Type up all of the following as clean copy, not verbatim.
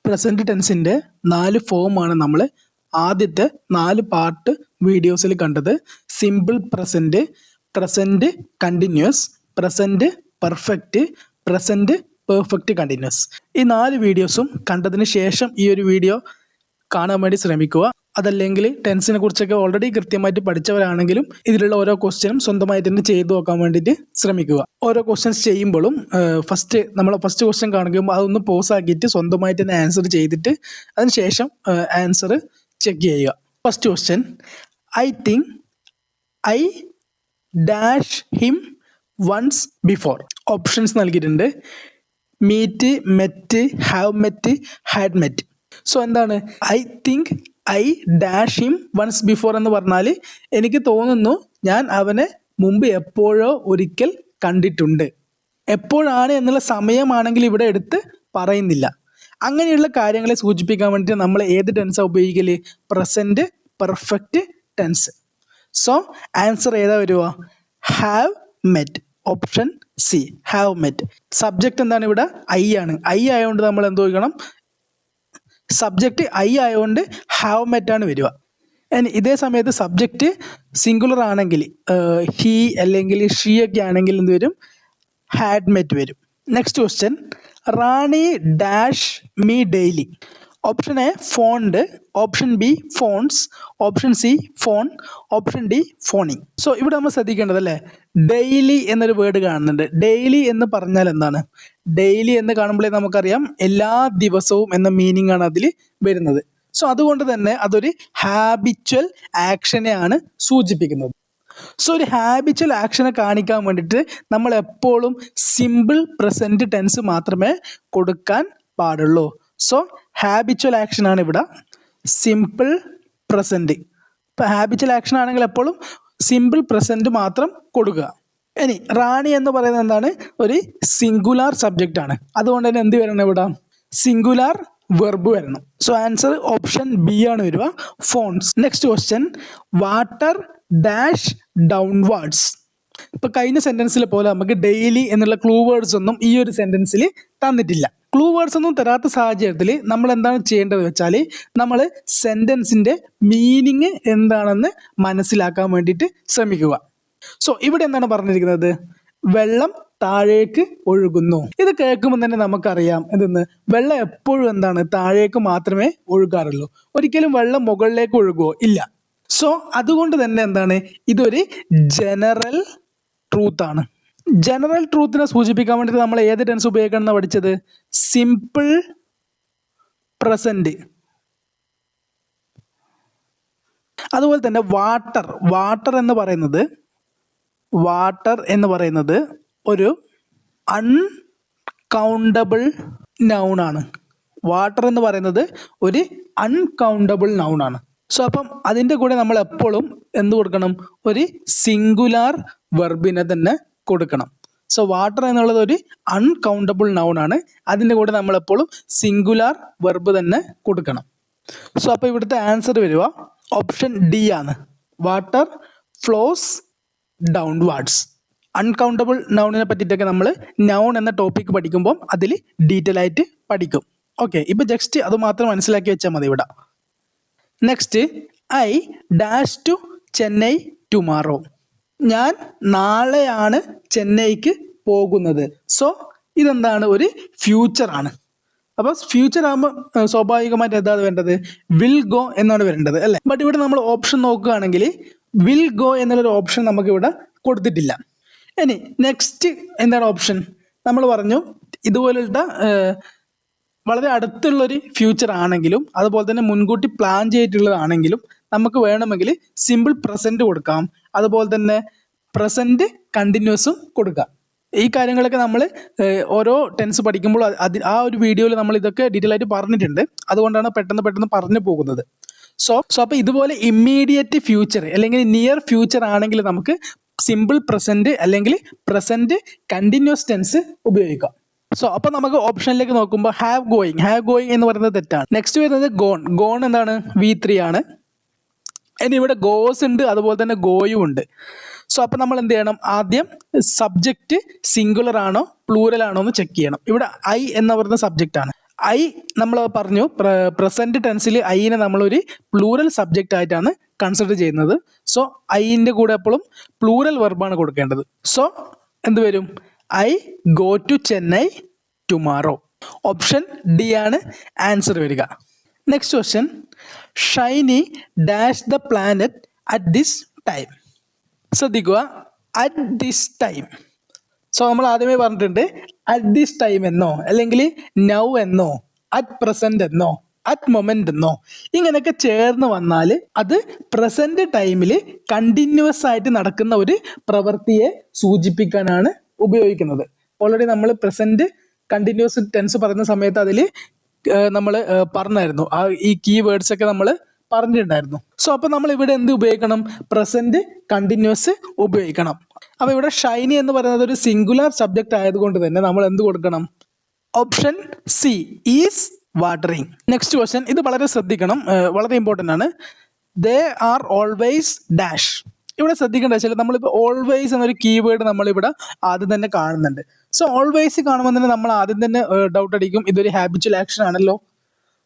Present ടെൻസിൻ്റെ 4 ഫോമാണ് നമ്മൾ ആദ്യത്തെ 4 പാർട്ട് വീഡിയോസിൽ കണ്ടത്. Simple present, present continuous, present perfect, present perfect continuous. ഈ 4 വീഡിയോസും കണ്ടതിന് ശേഷം ഈ ഒരു വീഡിയോ കാണാൻ വേണ്ടി ശ്രമിക്കുക. അതല്ലെങ്കിൽ ടെൻസിനെ കുറിച്ചൊക്കെ ഓൾറെഡി കൃത്യമായിട്ട് പഠിച്ചവരാണെങ്കിലും ഇതിലുള്ള ഓരോ ക്വസ്റ്റ്യനും സ്വന്തമായിട്ട് തന്നെ ചെയ്തു നോക്കാൻ വേണ്ടിയിട്ട് ശ്രമിക്കുക. ഓരോ ക്വസ്റ്റ്യൻസ് ചെയ്യുമ്പോഴും ഫസ്റ്റ് ക്വസ്റ്റ്യൻ കാണിക്കുമ്പോൾ അതൊന്ന് പോസ് ആക്കിയിട്ട് സ്വന്തമായിട്ട് തന്നെ ആൻസർ ചെയ്തിട്ട് അതിനുശേഷം ആൻസർ ചെക്ക് ചെയ്യുക. First question, I think I dash him once before. Options നൽകിയിട്ടുണ്ട്. Meet, met, have met, had met. So എന്താണ് I think I dash him once before എന്ന് പറഞ്ഞാൽ എനിക്ക് തോന്നുന്നു ഞാൻ അവനെ മുമ്പ് എപ്പോഴോ ഒരിക്കൽ കണ്ടിട്ടുണ്ട്. എപ്പോഴാണ് എന്നുള്ള സമയമാണെങ്കിൽ ഇവിടെ എടുത്ത് പറയുന്നില്ല. അങ്ങനെയുള്ള കാര്യങ്ങളെ സൂചിപ്പിക്കാൻ വേണ്ടിയിട്ട് നമ്മൾ ഏത് ടെൻസാണ് ഉപയോഗിക്കൽ? Present perfect tense. So answer ഏതാ വരിക? Have met. Option C, have met. Subject എന്താണ് ഇവിടെ? ഐ ആണ്. ഐ ആയതുകൊണ്ട് നമ്മൾ എന്ത് നോക്കണം? സബ്ജക്റ്റ് ഐ ആയതുകൊണ്ട് ഹാവ് മെറ്റ് ആണ് വരിക. ഇതേ സമയത്ത് സബ്ജക്റ്റ് സിംഗുലർ ആണെങ്കിൽ ഹി അല്ലെങ്കിൽ ഷീ ഒക്കെ ആണെങ്കിൽ എന്ത് വരും? ഹാഡ് മെറ്റ് വരും. Next question, Rani dash me daily. Option A phoned, option B phones, option C phone, option D phoning. So ഇവിടെ നമ്മൾ ശ്രദ്ധിക്കേണ്ടതല്ലേ, ഡെയിലി എന്നൊരു വേർഡ് കാണുന്നുണ്ട്. ഡെയിലി എന്ന് പറഞ്ഞാൽ എന്താണ്? ഡെയിലി എന്ന് കാണുമ്പോഴേ നമുക്കറിയാം എല്ലാ ദിവസവും എന്ന മീനിങ് ആണ് അതിൽ വരുന്നത്. സോ അതുകൊണ്ട് തന്നെ അതൊരു ഹാബിച്വൽ ആക്ഷനെയാണ് സൂചിപ്പിക്കുന്നത്. സോ ഒരു ഹാബിച്വൽ ആക്ഷനെ കാണിക്കാൻ വേണ്ടിയിട്ട് നമ്മൾ എപ്പോഴും സിമ്പിൾ പ്രസൻറ്റ് ടെൻസ് മാത്രമേ കൊടുക്കാൻ പാടുള്ളൂ. സോ ഹാബിച്വൽ ആക്ഷൻ ആണ് ഇവിടെ സിമ്പിൾ പ്രസൻറ്റ്. ഇപ്പം ഹാബിച്വൽ ആക്ഷൻ ആണെങ്കിൽ എപ്പോഴും സിമ്പിൾ പ്രസൻറ്റ് മാത്രം കൊടുക്കുക. ഇനി റാണി എന്ന് പറയുന്നത് എന്താണ്? ഒരു സിംഗുലാർ സബ്ജക്റ്റ് ആണ്. അതുകൊണ്ട് തന്നെ എന്ത് വരണം ഇവിടെ? സിംഗുലാർ വെർബ് വരണം. സോ ആൻസർ ഓപ്ഷൻ ബി ആണ് വരിക, phones. Next question, water dash downwards. ഇപ്പൊ കഴിഞ്ഞ സെന്റൻസിൽ പോലെ നമുക്ക് ഡെയിലി എന്നുള്ള ക്ലൂ വേർഡ്സ് ഒന്നും ഈ ഒരു സെന്റൻസിൽ തന്നിട്ടില്ല. ക്ലൂ വേർഡ്സ് ഒന്നും തരാത്ത സാഹചര്യത്തിൽ നമ്മൾ എന്താണ് ചെയ്യേണ്ടത് വെച്ചാൽ നമ്മൾ സെന്റൻസിന്റെ മീനിങ് എന്താണെന്ന് മനസ്സിലാക്കാൻ വേണ്ടിയിട്ട് ശ്രമിക്കുക. സോ ഇവിടെ എന്താണ് പറഞ്ഞിരിക്കുന്നത്? വെള്ളം താഴേക്ക് ഒഴുകുന്നു. ഇത് കേൾക്കുമ്പോൾ തന്നെ നമുക്കറിയാം എന്തെന്ന്, വെള്ളം എപ്പോഴും എന്താണ്? താഴേക്ക് മാത്രമേ ഒഴുകാറുള്ളൂ. ഒരിക്കലും വെള്ളം മുകളിലേക്ക് ഒഴുകുമോ? ഇല്ല. സോ അതുകൊണ്ട് തന്നെ എന്താണ്, ഇതൊരു ജനറൽ ട്രൂത്ത് ആണ്. ജനറൽ ട്രൂത്തിനെ സൂചിപ്പിക്കാൻ വേണ്ടിയിട്ട് നമ്മൾ ഏത് ടെൻസ് ഉപയോഗിക്കണം എന്ന് പഠിച്ചത്? Simple present. അതുപോലെ തന്നെ വാട്ടർ എന്ന് പറയുന്നത് ഒരു അൺകൗണ്ടബിൾ നൗൺ ആണ്. വാട്ടർ എന്ന് പറയുന്നത് ഒരു അൺകൗണ്ടബിൾ നൗൺ ആണ്. സോ അപ്പം അതിൻ്റെ കൂടെ നമ്മൾ എപ്പോഴും എന്ത് കൊടുക്കണം? ഒരു സിംഗുലാർ വെർബിനെ തന്നെ കൊടുക്കണം. സോ വാട്ടർ എന്നുള്ളത് ഒരു അൺകൗണ്ടബിൾ നൗൺ ആണ്. അതിൻ്റെ കൂടെ നമ്മൾ എപ്പോഴും സിംഗുലാർ വെർബ് തന്നെ കൊടുക്കണം. സോ അപ്പോൾ ഇവിടുത്തെ ആൻസർ വരിക ഓപ്ഷൻ ഡി ആണ്. Water flows downwards. അൺകൗണ്ടബിൾ നൗണിനെ പറ്റിയിട്ടൊക്കെ നമ്മൾ നൗൺ എന്ന ടോപ്പിക് പഠിക്കുമ്പോൾ അതിൽ ഡീറ്റെയിൽ ആയിട്ട് പഠിക്കും. ഓക്കെ, ഇപ്പോൾ ജസ്റ്റ് അത് മാത്രം മനസ്സിലാക്കി വെച്ചാൽ മതി ഇവിടെ. Next, I dash to Chennai tomorrow. ഞാൻ നാളെയാണ് ചെന്നൈക്ക് പോകുന്നത്. സോ ഇതെന്താണ്? ഒരു ഫ്യൂച്ചർ ആണ്. അപ്പോൾ ഫ്യൂച്ചർ ആകുമ്പോൾ സ്വാഭാവികമായിട്ട് എന്താണ് വേണ്ടത്? വിൽ ഗോ എന്നാണ് വരേണ്ടത് അല്ലേ? ബട്ട് ഇവിടെ നമ്മൾ ഓപ്ഷൻ നോക്കുകയാണെങ്കിൽ വിൽ ഗോ എന്നുള്ളൊരു ഓപ്ഷൻ നമുക്കിവിടെ കൊടുത്തിട്ടില്ല. ഇനി നെക്സ്റ്റ് എന്താണ് ഓപ്ഷൻ? നമ്മൾ പറഞ്ഞു ഇതുപോലുള്ള വളരെ അടുത്തുള്ളൊരു ഫ്യൂച്ചർ ആണെങ്കിലും അതുപോലെ തന്നെ മുൻകൂട്ടി പ്ലാൻ ചെയ്തിട്ടുള്ളതാണെങ്കിലും നമുക്ക് വേണമെങ്കിൽ സിമ്പിൾ പ്രസൻറ്റ് കൊടുക്കാം, അതുപോലെ തന്നെ പ്രസൻറ്റ് കണ്ടിന്യൂസും കൊടുക്കാം. ഈ കാര്യങ്ങളൊക്കെ നമ്മൾ ഓരോ ടെൻസ് പഠിക്കുമ്പോൾ ആ ഒരു വീഡിയോയിൽ നമ്മൾ ഇതൊക്കെ ഡീറ്റെയിൽ ആയിട്ട് പറഞ്ഞിട്ടുണ്ട്. അതുകൊണ്ടാണ് പെട്ടെന്ന് പറഞ്ഞു പോകുന്നത്. സോ അപ്പോൾ ഇതുപോലെ ഇമ്മീഡിയറ്റ് ഫ്യൂച്ചർ അല്ലെങ്കിൽ നിയർ ഫ്യൂച്ചർ ആണെങ്കിൽ നമുക്ക് സിമ്പിൾ പ്രസൻറ്റ് അല്ലെങ്കിൽ പ്രസൻറ്റ് കണ്ടിന്യൂസ് ടെൻസ് ഉപയോഗിക്കാം. സോ അപ്പോൾ നമുക്ക് ഓപ്ഷനിലേക്ക് നോക്കുമ്പോൾ ഹാവ് ഗോയിങ് എന്ന് പറയുന്നത് തെറ്റാണ്. നെക്സ്റ്റ് വരുന്നത് ഗോൺ എന്താണ്? V3 ആണ്. ഇനി ഇവിടെ ഗോസ് ഉണ്ട്, അതുപോലെ തന്നെ ഗോയും ഉണ്ട്. സോ അപ്പോൾ നമ്മൾ എന്ത് ചെയ്യണം? ആദ്യം സബ്ജക്റ്റ് സിംഗുലർ ആണോ പ്ലൂറൽ ആണോ എന്ന് ചെക്ക് ചെയ്യണം. ഇവിടെ ഐ എന്ന് പറയുന്ന സബ്ജക്റ്റ് ആണ്. ഐ നമ്മൾ പറഞ്ഞു പ്രസന്റ് ടെൻസിൽ ഐനെ നമ്മളൊരു പ്ലൂറൽ സബ്ജക്റ്റ് ആയിട്ടാണ് കൺസിഡർ ചെയ്യുന്നത്. സോ ഐൻ്റെ കൂടെ എപ്പോഴും പ്ലൂറൽ വെർബാണ് കൊടുക്കേണ്ടത്. സോ എന്ത് വരും? I go to Chennai tomorrow. Option D ആണ് ആൻസർ വരിക. Next question, shiny dash the planet at this time. ശ്രദ്ധിക്കുക, അറ്റ് ദിസ് ടൈം. സോ നമ്മൾ ആദ്യമേ പറഞ്ഞിട്ടുണ്ട് അറ്റ് ദിസ് ടൈം എന്നോ അല്ലെങ്കിൽ നൗ എന്നോ അറ്റ് പ്രസന്റ് എന്നോ അറ്റ് മൊമെന്റ് എന്നോ ഇങ്ങനെയൊക്കെ ചേർന്ന് വന്നാൽ അത് പ്രസന്റ് ടൈമിൽ കണ്ടിന്യൂസ് ആയിട്ട് നടക്കുന്ന ഒരു പ്രവൃത്തിയെ സൂചിപ്പിക്കാനാണ് ഉപയോഗിക്കുന്നത്. ഓൾറെഡി നമ്മൾ പ്രസന്റ് കണ്ടിന്യൂസ് ടെൻസ് പറയുന്ന സമയത്ത് അതിൽ നമ്മൾ പറഞ്ഞായിരുന്നു, ആ ഈ കീ വേർഡ്സ് ഒക്കെ നമ്മൾ പറഞ്ഞിട്ടുണ്ടായിരുന്നു. സോ അപ്പോൾ നമ്മൾ ഇവിടെ എന്ത് ഉപയോഗിക്കണം? പ്രസന്റ് കണ്ടിന്യൂസ് ഉപയോഗിക്കണം. അപ്പോൾ ഇവിടെ ഷൈനി എന്ന് പറയുന്നത് ഒരു സിംഗുലർ സബ്ജക്റ്റ് ആയതുകൊണ്ട് തന്നെ നമ്മൾ എന്ത് കൊടുക്കണം? Option C, is watering. Next question, ഇത് വളരെ ശ്രദ്ധിക്കണം, വളരെ ഇമ്പോർട്ടൻ്റ് ആണ്. They are always dash. ഇവിടെ ശ്രദ്ധിക്കേണ്ട വെച്ചാൽ നമ്മളിപ്പോൾ ഓൾവേസ് എന്നൊരു കീവേഡ് നമ്മളിവിടെ ആദ്യം തന്നെ കാണുന്നുണ്ട്. സോ ഓൾവേസ് കാണുമ്പോൾ തന്നെ നമ്മൾ ആദ്യം തന്നെ ഡൗട്ട് അടിക്കും, ഇതൊരു ഹാബിച്വൽ ആക്ഷൻ ആണല്ലോ,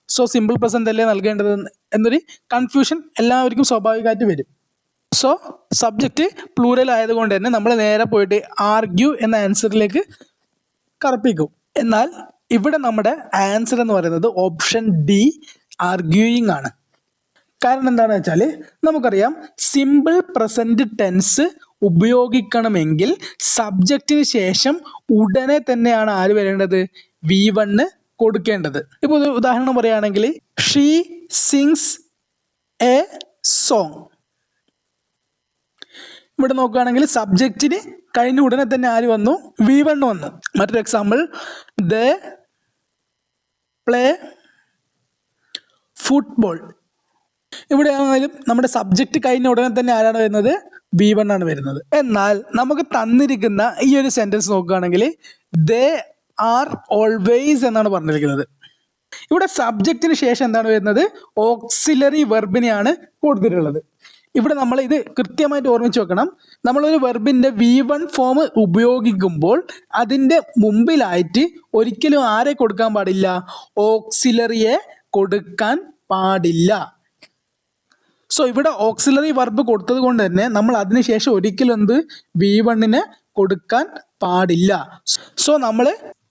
സോ സിമ്പിൾ പ്രസന്റ് അല്ലേ നൽകേണ്ടത് എന്നൊരു കൺഫ്യൂഷൻ എല്ലാവർക്കും സ്വാഭാവികമായിട്ട് വരും. സോ സബ്ജക്റ്റ് പ്ലൂറൽ ആയതുകൊണ്ട് തന്നെ നമ്മൾ നേരെ പോയിട്ട് ആർഗ്യൂ എന്ന ആൻസറിലേക്ക് കറപ്പിക്കും. എന്നാൽ ഇവിടെ നമ്മുടെ ആൻസർ എന്ന് പറയുന്നത് ഓപ്ഷൻ ഡി, ആർഗ്യൂയിങ് ആണ്. കാരണം എന്താണെന്ന് വെച്ചാൽ നമുക്കറിയാം സിമ്പിൾ പ്രസന്റ് ടെൻസ് ഉപയോഗിക്കണമെങ്കിൽ സബ്ജക്റ്റിന് ശേഷം ഉടനെ തന്നെയാണ് ആര് വരേണ്ടത്? V1 കൊടുക്കേണ്ടത്. ഇപ്പോൾ ഒരു ഉദാഹരണം പറയുകയാണെങ്കിൽ ഷീ സിങ്സ് എ സോങ്. ഇവിടെ നോക്കുകയാണെങ്കിൽ സബ്ജക്റ്റിന് കഴിഞ്ഞ ഉടനെ തന്നെ ആര് വന്നു? V1 വന്നു. മറ്റൊരു എക്സാമ്പിൾ, ദേ പ്ലേ ഫുട്ബോൾ. ഇവിടെ ആണെങ്കിലും നമ്മുടെ സബ്ജക്റ്റ് കഴിഞ്ഞ ഉടനെ തന്നെ ആരാണ് വരുന്നത്? V1 ആണ് വരുന്നത്. എന്നാൽ നമുക്ക് തന്നിരിക്കുന്ന ഈ ഒരു സെന്റൻസ് നോക്കുകയാണെങ്കിൽ ദേ ആർ ഓൾവേസ് എന്നാണ് പറഞ്ഞിരിക്കുന്നത്. ഇവിടെ സബ്ജക്റ്റിന് ശേഷം എന്താണ് വരുന്നത്? ഓക്സിലറി വെർബിനെയാണ് കൊടുത്തിട്ടുള്ളത്. ഇവിടെ നമ്മൾ ഇത് കൃത്യമായിട്ട് ഓർമ്മിച്ച് വെക്കണം. നമ്മളൊരു വെർബിന്റെ V1 ഫോം ഉപയോഗിക്കുമ്പോൾ അതിൻ്റെ മുമ്പിലായിട്ട് ഒരിക്കലും ആരെ കൊടുക്കാൻ പാടില്ല? ഓക്സിലറിയെ കൊടുക്കാൻ പാടില്ല. സോ ഇവിടെ ഓക്സിലറി വെർബ് കൊടുത്തത് കൊണ്ട് തന്നെ നമ്മൾ അതിനുശേഷം ഒരിക്കലും എന്ത് V1 കൊടുക്കാൻ പാടില്ല. സോ നമ്മൾ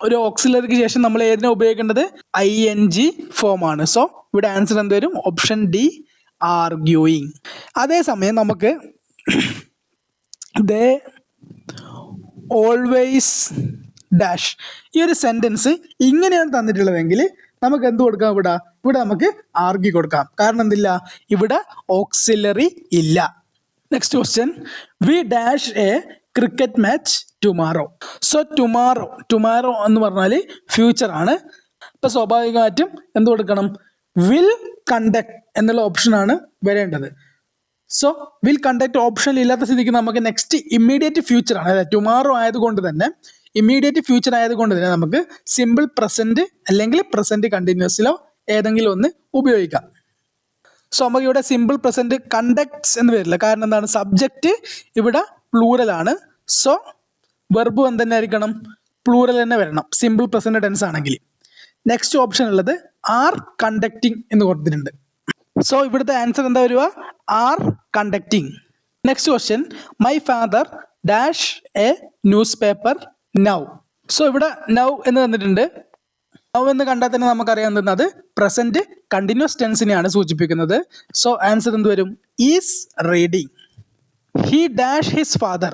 ഒരു ഓക്സിലറിക്ക് ശേഷം നമ്മൾ ഏതിനെ ഉപയോഗിക്കേണ്ടത്? ING ഫോം ആണ്. സോ ഇവിടെ ആൻസർ എന്ത് വരും? Option D, arguing. അതേസമയം നമുക്ക് ദേ ഓൾവേസ് ഡാഷ് ഈ ഒരു സെന്റൻസ് ഇങ്ങനെയാണ് തന്നിട്ടുള്ളതെങ്കിൽ നമുക്ക് എന്ത് കൊടുക്കാം? ഇവിടെ നമുക്ക് ആർഗ്യൂ കൊടുക്കാം. കാരണം എന്തില്ല? ഇവിടെ ഓക്സിലറി ഇല്ല. Next question, we dash a cricket match tomorrow. So tomorrow എന്ന് പറഞ്ഞാൽ ഫ്യൂച്ചർ ആണ്. അപ്പോൾ സ്വാഭാവികമായിട്ടും എന്ത് കൊടുക്കണം? വിൽ കണ്ടക്ട് എന്നുള്ള ഓപ്ഷനാണ് വരേണ്ടത്. സോ വിൽ കണ്ടക്ട് ഓപ്ഷൻ ഇല്ലാത്ത സ്ഥിതിക്ക് നമുക്ക് നെക്സ്റ്റ് ഇമ്മീഡിയറ്റ് ഫ്യൂച്ചർ ആണ്. അതായത് ടുമാറോ ആയതുകൊണ്ട് തന്നെ ഇമ്മീഡിയറ്റ് ഫ്യൂച്ചർ ആയതുകൊണ്ട് തന്നെ നമുക്ക് സിമ്പിൾ പ്രസന്റ് അല്ലെങ്കിൽ പ്രസന്റ് കണ്ടിന്യൂസിലോ ഏതെങ്കിലും ഒന്ന് ഉപയോഗിക്കാം. സോ നമുക്ക് ഇവിടെ സിമ്പിൾ പ്രസന്റ് കണ്ടക്ട്സ് എന്ന് വരില്ല. കാരണം എന്താണ്? സബ്ജക്റ്റ് ഇവിടെ പ്ലൂറൽ ആണ്. സോ വെർബ് എന്ത് തന്നെ ആയിരിക്കണം? പ്ലൂറൽ തന്നെ വരണം സിമ്പിൾ പ്രസന്റ് ടെൻസ് ആണെങ്കിൽ. നെക്സ്റ്റ് ഓപ്ഷൻ ഉള്ളത് ആർ കണ്ടക്ടിങ് എന്ന് കൊടുത്തിട്ടുണ്ട്. സോ ഇവിടുത്തെ ആൻസർ എന്താ വരിക? R conducting. Next question, my father dash A news paper now. So ഇവിടെ നൗ എന്ന് തന്നിട്ടുണ്ട്. നൗ എന്ന് കണ്ടാൽ തന്നെ നമുക്കറിയാൻ തന്നത് പ്രസന്റ് കണ്ടിന്യൂസ് ടെൻസിനെയാണ് സൂചിപ്പിക്കുന്നത്. സോ ആൻസർ എന്ത് വരും? Is reading. He dash his father.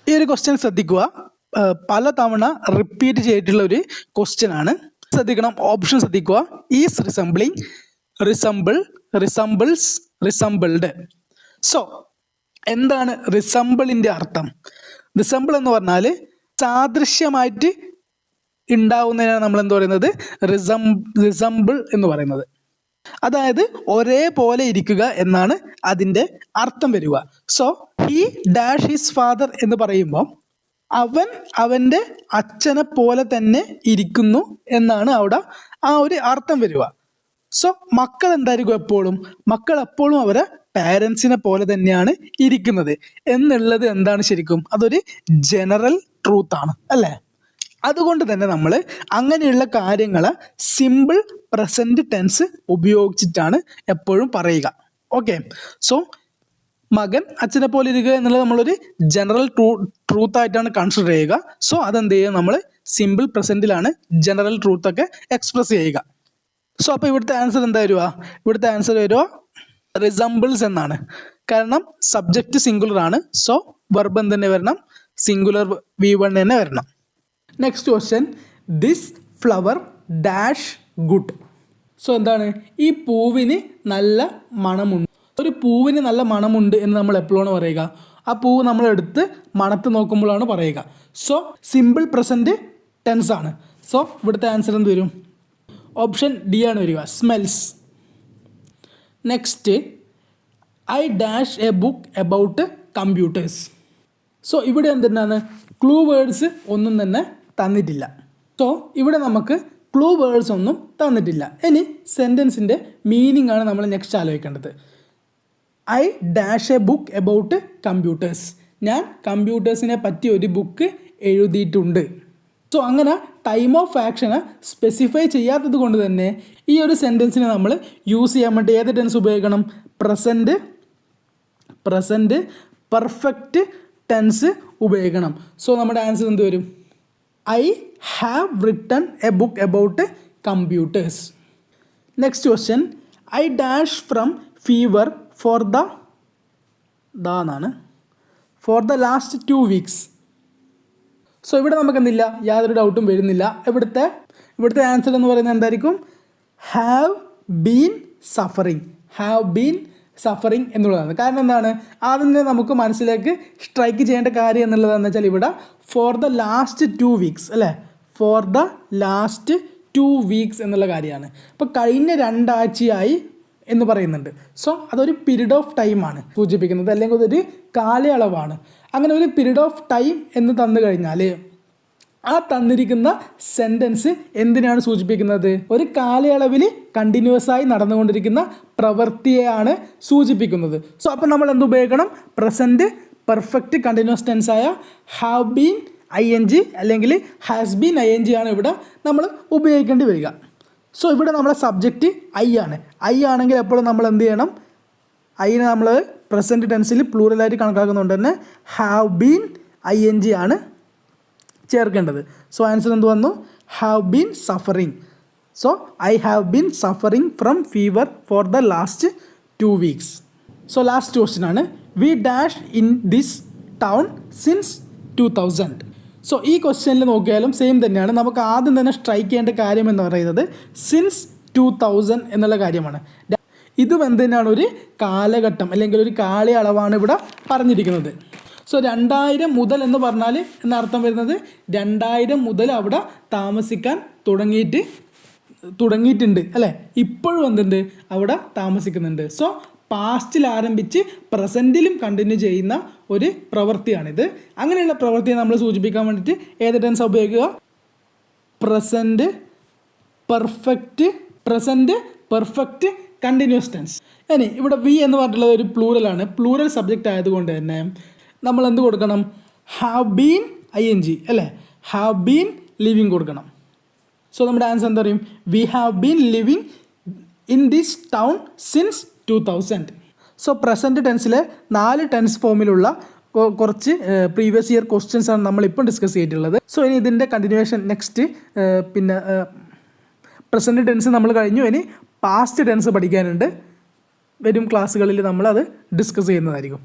ഈ ഒരു ക്വസ്റ്റ്യൻ ശ്രദ്ധിക്കുക, പല തവണ റിപ്പീറ്റ് ചെയ്തിട്ടുള്ള ഒരു ക്വസ്റ്റ്യൻ ആണ്. ശ്രദ്ധിക്കണം, ഓപ്ഷൻ ശ്രദ്ധിക്കുക. Is resembling, resemble, resembles, resembled. So എന്താണ് റിസംബിളിൻ്റെ അർത്ഥം? റിസംബിൾ എന്ന് പറഞ്ഞാൽ സാദൃശ്യമായിട്ട് ഉണ്ടാവുന്നതിനാണ് നമ്മൾ എന്ത് പറയുന്നത്? റിസംബിൾ എന്ന് പറയുന്നത്. അതായത് ഒരേപോലെ ഇരിക്കുക എന്നാണ് അതിൻ്റെ അർത്ഥം വരിക. So he dash his father എന്ന് പറയുമ്പോൾ അവൻ അവൻ്റെ അച്ഛനെ പോലെ തന്നെ ഇരിക്കുന്നു എന്നാണ് അവിടെ ആ ഒരു അർത്ഥം വരിക. സോ മക്കൾ എന്തായിരിക്കും എപ്പോഴും? മക്കൾ എപ്പോഴും അവരെ പാരൻസിനെ പോലെ തന്നെയാണ് ഇരിക്കുന്നത് എന്നുള്ളത് എന്താണ് ശരിക്കും? അതൊരു ജനറൽ ട്രൂത്ത് ആണ്, അല്ലേ? അതുകൊണ്ട് തന്നെ നമ്മൾ അങ്ങനെയുള്ള കാര്യങ്ങൾ സിമ്പിൾ പ്രസൻറ്റ് ടെൻസ് ഉപയോഗിച്ചിട്ടാണ് എപ്പോഴും പറയുക. ഓക്കെ, സോ മകൻ അച്ഛനെ പോലെ ഇരിക്കുക എന്നുള്ളത് നമ്മളൊരു ജനറൽ ട്രൂത്ത് ആയിട്ടാണ് കൺസിഡർ ചെയ്യുക. സോ അതെന്ത് ചെയ്യുക, നമ്മൾ സിമ്പിൾ പ്രസൻറ്റിലാണ് ജനറൽ ട്രൂത്ത് ഒക്കെ എക്സ്പ്രസ് ചെയ്യുക. സോ അപ്പോൾ ഇവിടുത്തെ ആൻസർ എന്താ വരിക? ഇവിടുത്തെ ആൻസർ വരിക റിസംബിൾസ് എന്നാണ്. കാരണം സബ്ജക്റ്റ് സിംഗുലർ ആണ്. സോ വെർബ് എന്ത് തന്നെ വരണം? സിംഗുലർ V1 തന്നെ വരണം. Next question, this flower dash good. So എന്താണ്? ഈ പൂവിന് നല്ല മണമുണ്ട്. ഒരു പൂവിന് നല്ല മണമുണ്ട് എന്ന് നമ്മൾ എപ്പോഴാണ് പറയുക? ആ പൂവ് നമ്മളെടുത്ത് മണത്ത് നോക്കുമ്പോഴാണ് പറയുക. സോ സിമ്പിൾ പ്രസൻറ്റ് ടെൻസ് ആണ്. സോ ഇവിടുത്തെ ആൻസർ എന്ത് വരും? ഓപ്ഷൻ ഡി ആണ് വരിക, smells. Next, I dash A book about computers. So ഇവിടെ എന്താണ്? ക്ലൂ വേർഡ്സ് ഒന്നും തന്നെ തന്നിട്ടില്ല. സോ ഇവിടെ നമുക്ക് ക്ലൂ വേർഡ്സ് ഒന്നും തന്നിട്ടില്ല. ഇനി സെൻറ്റൻസിൻ്റെ മീനിങ് ആണ് നമ്മൾ നെക്സ്റ്റ് ആലോചിക്കേണ്ടത്. I dash A book about computers. ഞാൻ കമ്പ്യൂട്ടേഴ്സിനെ പറ്റി ഒരു ബുക്ക് എഴുതിയിട്ടുണ്ട്. സോ അങ്ങനെ ടൈം ഓഫ് ആക്ഷന് സ്പെസിഫൈ ചെയ്യാത്തത് കൊണ്ട് തന്നെ ഈ ഒരു സെൻറ്റൻസിനെ നമ്മൾ യൂസ് ചെയ്യാൻ വേണ്ടി ഏത് ടെൻസ് ഉപയോഗിക്കണം? പ്രസൻറ്റ് പെർഫെക്റ്റ് ടെൻസ് ഉപയോഗിക്കണം. സോ നമ്മുടെ ആൻസർ എന്ത് വരും? I have written A book about computers. Next question, I dash from fever for the last 2 weeks. So ഇവിടെ നമുക്ക് എന്തില്ല, യാതൊരു ഡൗട്ടും വരുന്നില്ല. ഇവിടുത്തെ ആൻസർ എന്ന് പറയുന്നത് എന്തായിരിക്കും? ഹാവ് ബീൻ സഫറിങ് എന്നുള്ളതാണ്. കാരണം എന്താണ്? അതിനെ നമുക്ക് മനസ്സിലേക്ക് സ്ട്രൈക്ക് ചെയ്യേണ്ട കാര്യം എന്നുള്ളതെന്ന് വെച്ചാൽ ഇവിടെ ഫോർ ദ ലാസ്റ്റ് 2 weeks അല്ലേ, ഫോർ ദ ലാസ്റ്റ് 2 weeks എന്നുള്ള കാര്യമാണ്. അപ്പോൾ കഴിഞ്ഞ 2 ആഴ്ചയായി എന്ന് പറയുന്നുണ്ട്. സോ അതൊരു പീരീഡ് ഓഫ് ടൈമാണ് സൂചിപ്പിക്കുന്നത്, അല്ലെങ്കിൽ അതൊരു കാലയളവാണ്. അങ്ങനെ ഒരു പീരീഡ് ഓഫ് ടൈം എന്ന് തന്നു കഴിഞ്ഞാൽ ആ തന്നിരിക്കുന്ന സെൻറ്റൻസ് എന്തിനാണ് സൂചിപ്പിക്കുന്നത്? ഒരു കാലയളവിൽ കണ്ടിന്യൂസ് ആയി നടന്നുകൊണ്ടിരിക്കുന്ന പ്രവൃത്തിയെയാണ് സൂചിപ്പിക്കുന്നത്. സോ അപ്പോൾ നമ്മൾ എന്ത് ഉപയോഗിക്കണം? പ്രസൻറ്റ് പെർഫെക്റ്റ് കണ്ടിന്യൂസ് ടെൻസായ ഹാവ് ബീൻ ING അല്ലെങ്കിൽ ഹാസ് ബീൻ ING ആണ് ഇവിടെ നമ്മൾ ഉപയോഗിക്കേണ്ടി വരിക. സോ ഇവിടെ നമ്മളെ സബ്ജക്റ്റ് ഐ ആണ്. ഐ ആണെങ്കിൽ എപ്പോഴും നമ്മൾ എന്ത് ചെയ്യണം? ഐനെ നമ്മൾ പ്രസൻറ്റ് ടെൻസിൽ പ്ലൂറലായിട്ട് കണക്കാക്കുന്നതുകൊണ്ട് തന്നെ ഹാവ് ബീൻ ING ആണ് ചേർക്കേണ്ടത്. സോ ആൻസർ എന്ത് വന്നു? Have been suffering. So I have been suffering from fever for the last 2 weeks. So last question ആണ്, we dash in this town since 2000. So ഈ ക്വസ്റ്റ്യനിൽ നോക്കിയാലും സെയിം തന്നെയാണ്. നമുക്ക് ആദ്യം തന്നെ സ്ട്രൈക്ക് ചെയ്യേണ്ട കാര്യം എന്ന് പറയുന്നത് സിൻസ് 2000 എന്നുള്ള കാര്യമാണ്. ഇതും എന്തിനാണ്? ഒരു കാലഘട്ടം അല്ലെങ്കിൽ ഒരു കാലയളവാണ് ഇവിടെ പറഞ്ഞിരിക്കുന്നത്. സോ 2000 മുതൽ എന്ന് പറഞ്ഞാൽ എന്നർത്ഥം വരുന്നത് 2000 മുതൽ അവിടെ താമസിക്കാൻ തുടങ്ങിയിട്ടുണ്ട് അല്ലേ, ഇപ്പോഴും എന്തുണ്ട്? അവിടെ താമസിക്കുന്നുണ്ട്. സോ പാസ്റ്റിൽ ആരംഭിച്ച് പ്രസൻറ്റിലും കണ്ടിന്യൂ ചെയ്യുന്ന ഒരു പ്രവൃത്തിയാണിത്. അങ്ങനെയുള്ള പ്രവൃത്തിയെ നമ്മൾ സൂചിപ്പിക്കാൻ വേണ്ടിയിട്ട് ഏത് ടെൻസ് ഉപയോഗിക്കുക? Present perfect continuous tense. ഇനി ഇവിടെ വി എന്ന് പറഞ്ഞിട്ടുള്ളത് ഒരു പ്ലൂറലാണ്. പ്ലൂറൽ സബ്ജക്റ്റ് ആയതുകൊണ്ട് തന്നെ നമ്മൾ എന്ത് കൊടുക്കണം? ഹാവ് ബീൻ ING അല്ലേ, ഹാവ് ബീൻ ലിവിങ് കൊടുക്കണം. സോ നമ്മുടെ ആൻസർ എന്താ പറയും? We have been living in this town since 2000. So present ടെൻസിലെ 4 ടെൻസ് ഫോമിലുള്ള കുറച്ച് പ്രീവിയസ് ഇയർ ക്വസ്റ്റ്യൻസ് ആണ് നമ്മളിപ്പം ഡിസ്കസ് ചെയ്തിട്ടുള്ളത്. സോ ഇനി ഇതിൻ്റെ കണ്ടിന്യൂവേഷൻ നെക്സ്റ്റ് പിന്നെ പ്രസൻറ്റ് ടെൻസ് നമ്മൾ കഴിഞ്ഞു. ഇനി പാസ്റ്റ് ടെൻസ് പഠിക്കാനുണ്ട്. വരും ക്ലാസ്സുകളിൽ നമ്മളത് ഡിസ്കസ് ചെയ്യുന്നതായിരിക്കും.